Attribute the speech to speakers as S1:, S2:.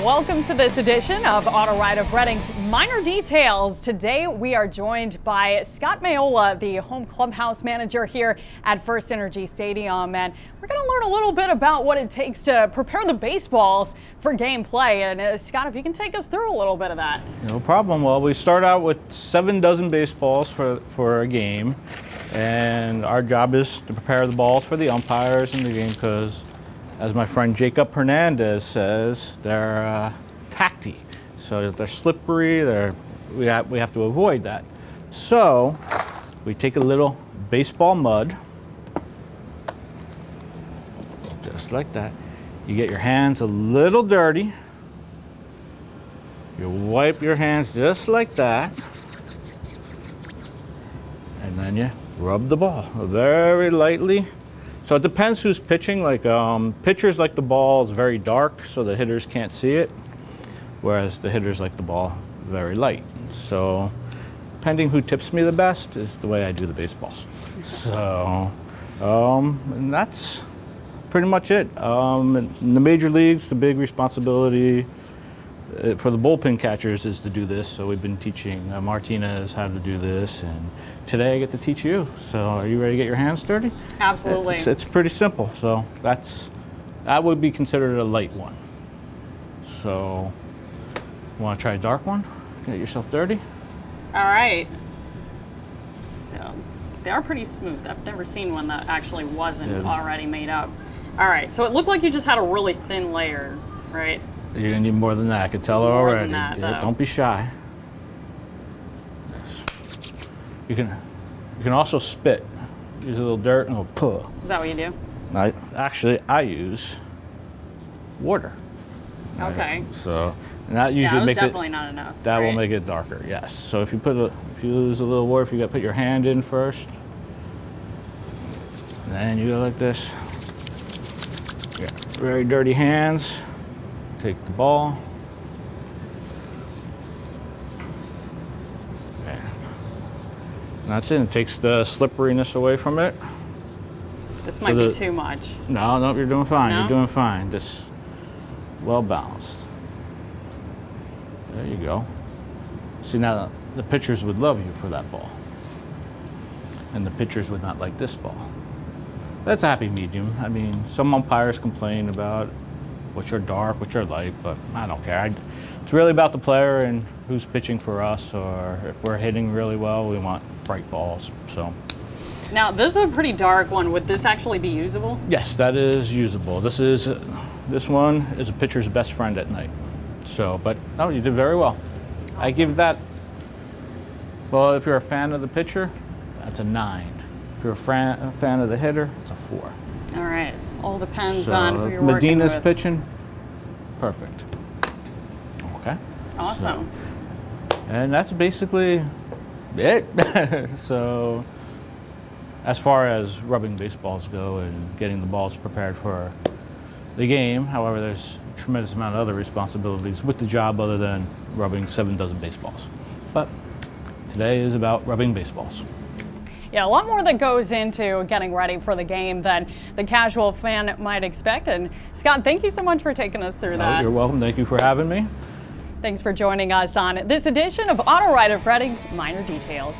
S1: Welcome to this edition of Auto Ride of Reading's Minor Details. Today we are joined by Scott Maiola, the home clubhouse manager here at First Energy Stadium, and we're going to learn a little bit about what it takes to prepare the baseballs for game play. And Scott, if you can take us through a little bit of that.
S2: No problem. Well, we start out with 7 dozen baseballs for a game, and our job is to prepare the balls for the umpires in the game because, as my friend Jacob Hernandez says, they're tacty. So they're slippery, we have to avoid that. So we take a little baseball mud, just like that. You get your hands a little dirty. You wipe your hands just like that. And then you rub the ball very lightly. So it depends who's pitching. Like pitchers like the ball is very dark so the hitters can't see it, whereas the hitters like the ball very light. So depending who tips me the best is the way I do the baseballs. So and that's pretty much it. In the major leagues, the big responsibility for the bullpen catchers is to do this. So we've been teaching Martinez how to do this, and today I get to teach you. So are you ready to get your hands dirty?
S1: Absolutely.
S2: It's pretty simple. So that would be considered a light one. So you want to try a dark one? Get yourself dirty.
S1: All right. So they are pretty smooth. I've never seen one that actually wasn't already made up. All right. So it looked like you just had a really thin layer, right?
S2: You're gonna need more than that. I can tell already.
S1: That,
S2: yeah, don't be shy. You can also spit. Use a little dirt and a little puh.
S1: Is that what you do?
S2: I use water.
S1: Okay.
S2: So and that usually makes
S1: definitely not enough.
S2: That will make it darker. Yes. So if you use a little water, if you got to put your hand in first, then you go like this. You got very dirty hands. Take the ball. And that's it. It takes the slipperiness away from it.
S1: This might be too much.
S2: No, you're doing fine.
S1: No?
S2: You're doing fine. Just well balanced. There you go. See, now the pitchers would love you for that ball. And the pitchers would not like this ball. That's a happy medium. I mean, some umpires complain about which are dark, which are light, but I don't care. It's really about the player and who's pitching for us, or if we're hitting really well, we want bright balls. So.
S1: Now, this is a pretty dark one. Would this actually be usable?
S2: Yes, that is usable. This one is a pitcher's best friend at night. So, but no, you did very well. Awesome. I give that, well, if you're a fan of the pitcher, that's a 9. If you're a fan of the hitter, it's a 4.
S1: All right. All depends on who you're working
S2: Medina's
S1: with.
S2: pitching, perfect. Okay.
S1: Awesome.
S2: And that's basically it. So as far as rubbing baseballs go and getting the balls prepared for the game, however, there's a tremendous amount of other responsibilities with the job other than rubbing 7 dozen baseballs. But today is about rubbing baseballs.
S1: Yeah, a lot more that goes into getting ready for the game than the casual fan might expect. And Scott, thank you so much for taking us through that.
S2: You're welcome. Thank you for having me.
S1: Thanks for joining us on this edition of Auto Ride of Reading's Minor Details.